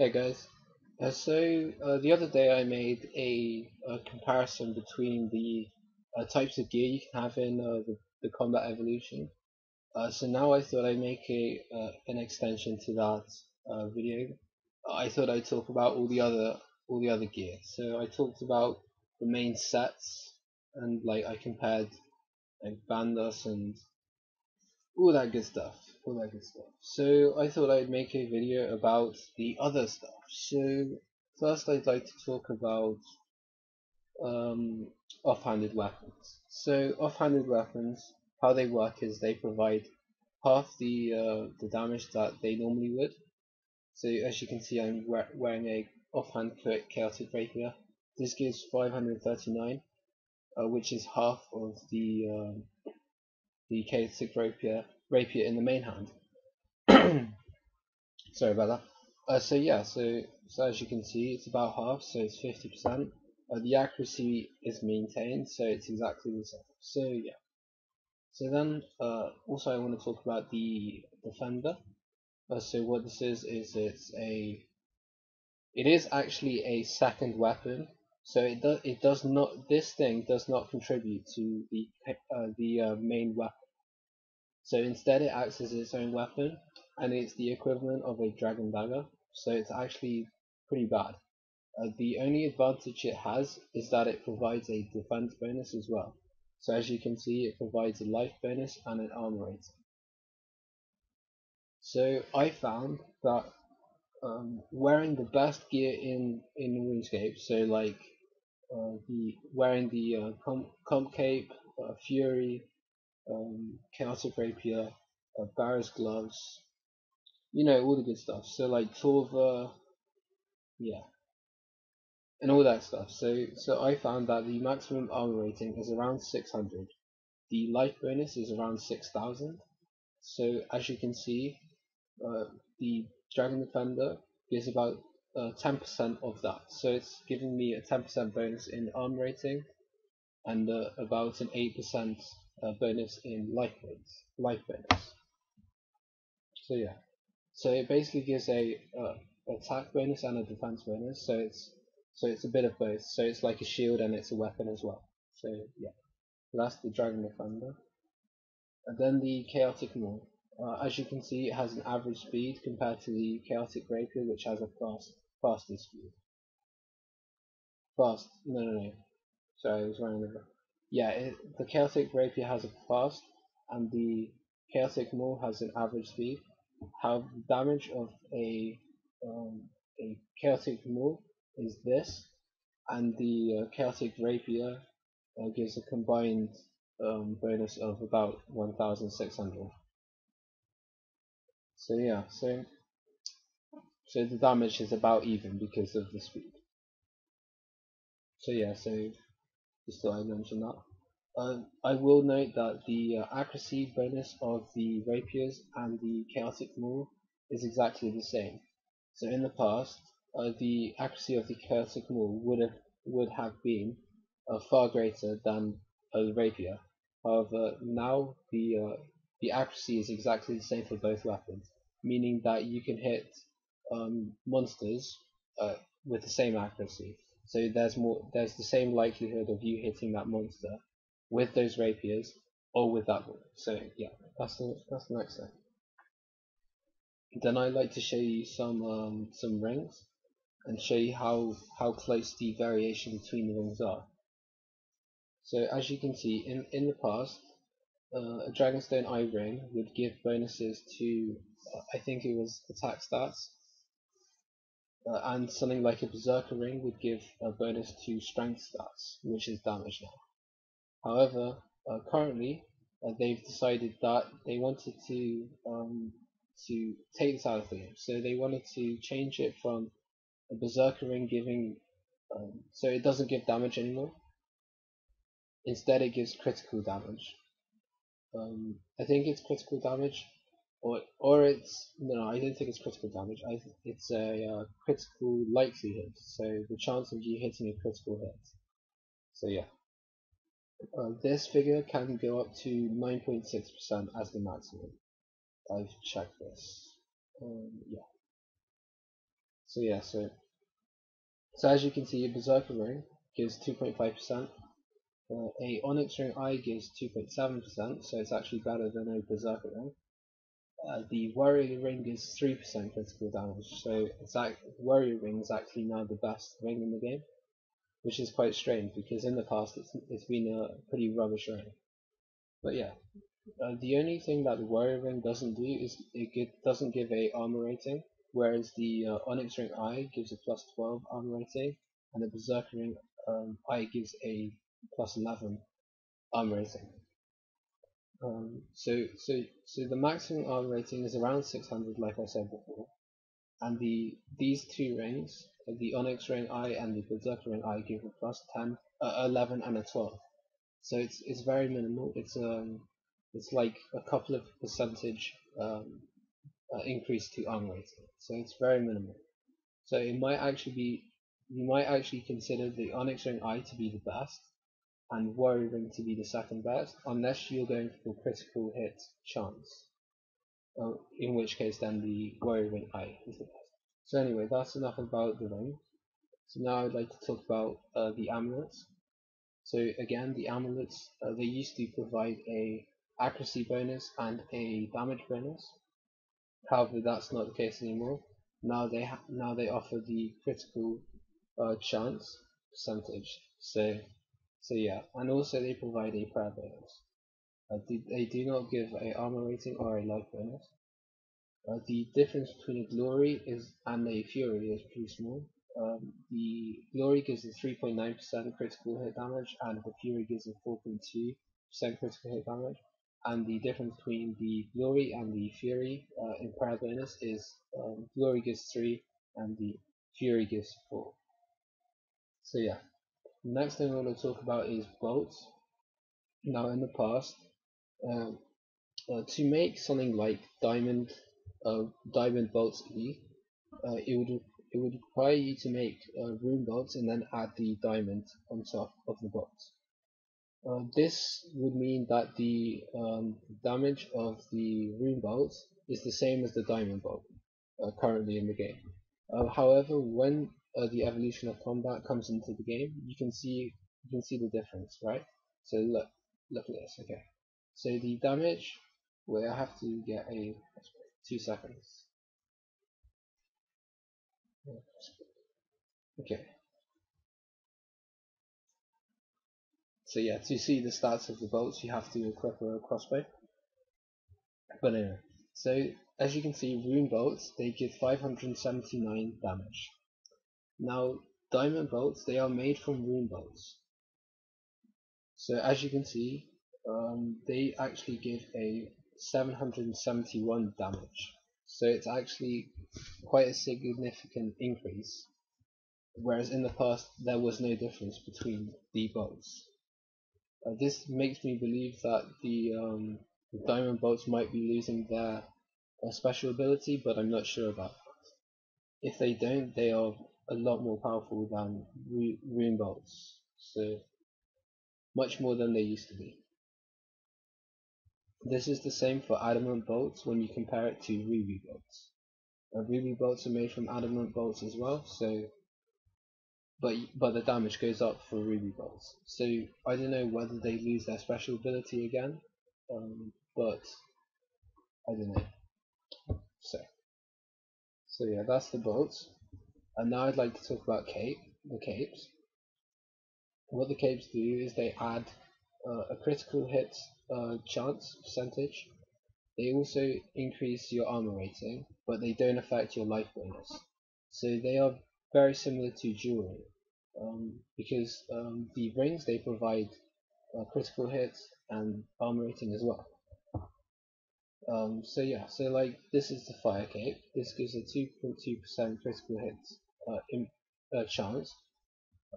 Hey guys, the other day I made a comparison between the types of gear you can have in the combat evolution. So now I thought I'd make an extension to that video. I thought I'd talk about all the other gear. So I talked about the main sets and like I compared like Bandos and all that good stuff. All that good stuff. So I thought I'd make a video about the other stuff. So first I'd like to talk about um, offhanded weapons. So offhanded weapons, how they work is they provide half the damage that they normally would. So as you can see, I'm wearing a offhand chaotic rapier. This gives 539, which is half of the chaotic rapier in the main hand. Sorry about that. So yeah, so as you can see, it's about half, so it's 50%. The accuracy is maintained, so it's exactly the same. So yeah. So then, also I want to talk about the defender. So what this is it is actually a second weapon. So this thing does not contribute to the main weapon. So instead it acts as its own weapon, and it's the equivalent of a dragon dagger, so it's actually pretty bad. The only advantage it has is that it provides a defense bonus as well. So as you can see, it provides a life bonus and an armor rating. So I found that wearing the best gear in RuneScape, so like wearing the comp cape, fury, chaotic rapier, Barra's gloves, all the good stuff. So like Torva, yeah, and all that stuff. So I found that the maximum armor rating is around 600. The life bonus is around 6,000. So as you can see, uh, the Dragon Defender gives about 10% of that. So it's giving me a 10% bonus in armor rating and about an 8% bonus in life bonus. So yeah. So it basically gives a attack bonus and a defense bonus. So it's a bit of both. So it's like a shield and it's a weapon as well. So yeah, that's the Dragon Defender. And then the Chaotic Maul. As you can see, it has an average speed compared to the Chaotic Rapier, which has a faster speed. Fast? No. Sorry, I was wrong there. Yeah, the Chaotic Rapier has a fast, and the Chaotic Maul has an average speed. However, the damage of a Chaotic Maul is this, and the Chaotic Rapier gives a combined bonus of about 1,600. So yeah, so the damage is about even because of the speed. So yeah, so just thought I'd mention that. I will note that the accuracy bonus of the rapiers and the chaotic maul is exactly the same. So in the past, the accuracy of the chaotic maul would have been far greater than the rapier. However, now the accuracy is exactly the same for both weapons, meaning that you can hit monsters with the same accuracy. So there's the same likelihood of you hitting that monster with those rapiers or with that one. So yeah, that's the next thing. Then I'd like to show you some rings and show you how close the variation between the rings are. So as you can see, in the past, a Dragonstone Eye ring would give bonuses to I think it was attack stats, and something like a Berserker ring would give a bonus to strength stats, which is damage now. However, currently they've decided that they wanted to take this out of the game. So they wanted to change it from a Berserker ring giving, so it doesn't give damage anymore. Instead, it gives critical damage. I think it's critical damage, or it's no, I don't think it's critical damage. It's a critical likelihood. So the chance of you hitting a critical hit. So yeah. This figure can go up to 9.6% as the maximum. I've checked this. Yeah. yeah, so as you can see, a Berserker ring gives 2.5%. A Onyx ring I gives 2.7%, so it's actually better than a Berserker ring. The Warrior ring gives 3% critical damage, so Warrior ring is actually now the best ring in the game, which is quite strange because in the past it's been a pretty rubbish ring. But yeah, the only thing that the Warrior ring doesn't do is doesn't give a armor rating, whereas the Onyx ring I gives a plus 12 armor rating, and the Berserker ring I gives a plus 11 armor rating. So the maximum armor rating is around 600, like I said before, and these two rings, the Onyx ring I and the Berserker ring I, give a plus 10, 11, and a 12. So it's very minimal. It's like a couple of percentage increase to armor rating. So it's very minimal. So it might actually be you might actually consider the Onyx ring I to be the best, and Warrior ring to be the second best, unless you're going for critical hit chance. In which case, then the Warrior ring I is the best. So anyway, that's enough about the ring. So now I'd like to talk about the amulets. So again, the amulets, they used to provide a accuracy bonus and a damage bonus. However, that's not the case anymore. Now they offer the critical chance percentage. So yeah, and also they provide a prayer bonus. They do not give a armor rating or a life bonus. The difference between a glory and a fury is pretty small. The glory gives a 3.9% critical hit damage, and the fury gives a 4.2% critical hit damage. And the difference between the glory and the fury in prayer bonus is glory gives 3 and the fury gives 4. So yeah, next thing I want to talk about is bolts. Now in the past, um, to make something like diamond bolts E, it would require you to make rune bolts and then add the diamond on top of the bolts. This would mean that the damage of the rune bolts is the same as the diamond bolt currently in the game. However, when the evolution of combat comes into the game, you can see the difference, right? So look at this. Okay, so the damage. Wait, I have to get a 2 seconds. Okay. So yeah, to see the stats of the bolts, you have to equip a crossbow. But anyway, so as you can see, rune bolts, they give 579 damage. Now, diamond bolts, they are made from rune bolts. So as you can see, they actually give a 771 damage. So it's actually quite a significant increase, whereas in the past there was no difference between the bolts. This makes me believe that the diamond bolts might be losing their special ability, but I'm not sure about that. If they don't, they are a lot more powerful than rune bolts, so much more than they used to be. This is the same for adamant bolts when you compare it to ruby bolts. Ruby bolts are made from adamant bolts as well, so but the damage goes up for ruby bolts. So I don't know whether they lose their special ability again, but I don't know. So yeah, that's the bolts. And now I'd like to talk about the capes. What the capes do is they add a critical hit chance percentage. They also increase your armor rating, but they don't affect your life bonus. So they are very similar to jewelry, because the rings, they provide critical hits and armor rating as well. So yeah, so like this is the fire cape. This gives a 2.2% critical hit chance.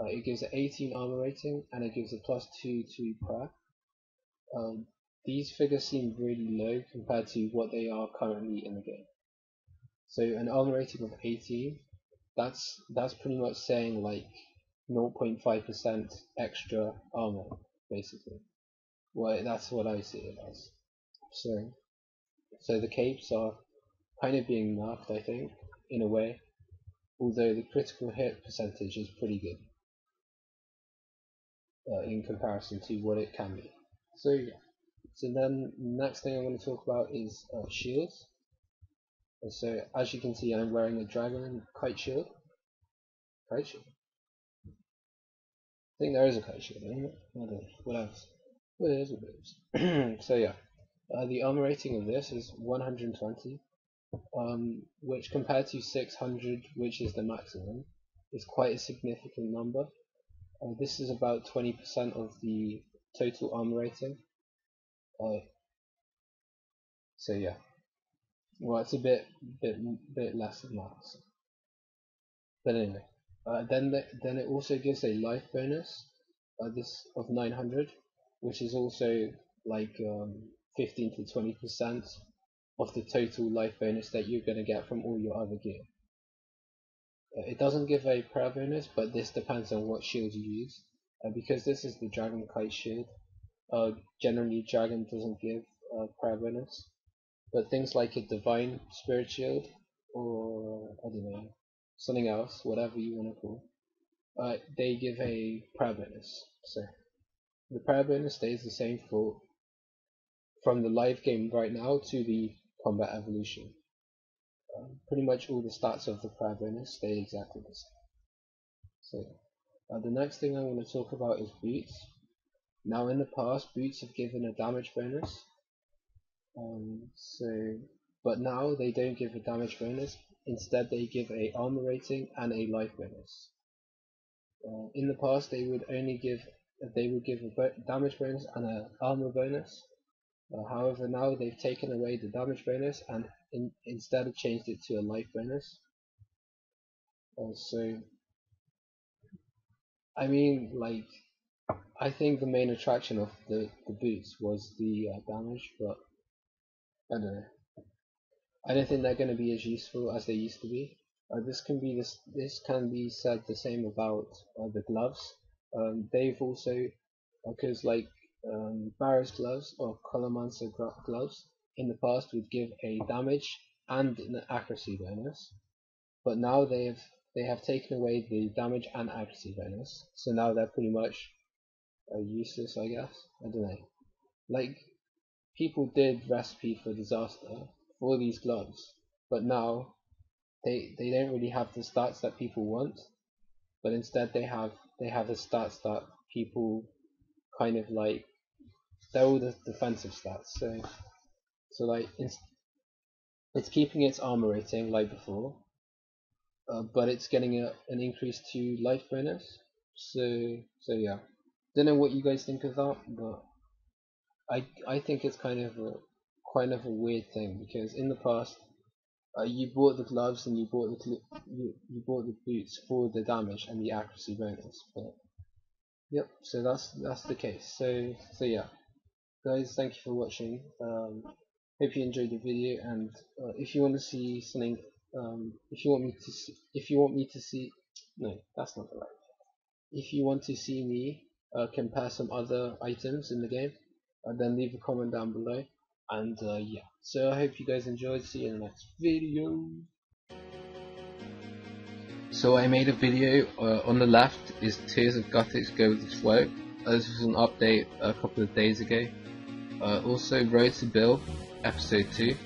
It gives an 18 armor rating and it gives a plus 2 to prayer. These figures seem really low compared to what they are currently in the game. So an armor rating of 18, that's pretty much saying like 0.5% extra armor, basically. Well, that's what I see it as. So the capes are kind of being nerfed, I think, in a way. although the critical hit percentage is pretty good in comparison to what it can be. So yeah. So then next thing I'm going to talk about is shields. And so as you can see, I'm wearing a dragon kite shield. Kite shield? I think there is a kite shield, isn't it? I don't know. What else? What is it? So yeah, the armor rating of this is 120, which compared to 600, which is the maximum, is quite a significant number. This is about 20% of the total armor rating. So yeah, well, it's a bit less than that. So. But anyway, then it also gives a life bonus, this of 900, which is also like 15 to 20% of the total life bonus that you're going to get from all your other gear. It doesn't give a prayer bonus, but this depends on what shield you use. Because this is the dragon kite shield, generally dragon doesn't give a prayer bonus, but things like a divine spirit shield, or I don't know, something else, whatever you want to call, they give a prayer bonus. So the prayer bonus stays the same from the live game right now to the combat evolution. Pretty much all the stats of the prayer bonus stay exactly the same. So the next thing I want to talk about is boots. Now in the past, boots have given a damage bonus, but now they don't give a damage bonus. Instead, they give a armor rating and a life bonus. In the past, they would give a damage bonus and an armor bonus. However, now they've taken away the damage bonus and instead have changed it to a life bonus. So, I mean, like, I think the main attraction of the boots was the damage, but I don't know. I don't think they're going to be as useful as they used to be. This can be said the same about the gloves. They've also, because like Barrow's gloves or Colomancer gloves in the past would give a damage and an accuracy bonus, but now they have taken away the damage and accuracy bonus, so now they're pretty much useless, I guess. I don't know. Like, people did recipe for disaster for these gloves, but now they don't really have the stats that people want, but instead they have the stats that people kind of like. They're all the defensive stats, so like it's keeping its armor rating like before, but it's getting an increase to life bonus. So yeah, don't know what you guys think of that, but I think it's kind of a weird thing, because in the past you bought the gloves and you bought the boots for the damage and the accuracy bonus. But yep, so that's the case. So yeah, guys, thank you for watching. Hope you enjoyed the video, and if you want to see something, if you want me to see, no, that's not the right. If you want to see me compare some other items in the game, then leave a comment down below. And yeah, so I hope you guys enjoyed. See you in the next video. So I made a video, on the left is Tears of Gothic's Go With The Flow. This was an update a couple of days ago. Also Road to Bill, episode 2.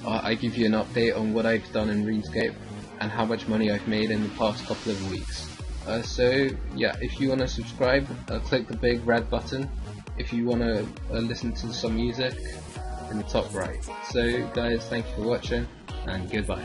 I give you an update on what I've done in RuneScape and how much money I've made in the past couple of weeks. So yeah, if you want to subscribe, click the big red button. If you want to listen to some music, in the top right. So guys, thank you for watching, and goodbye.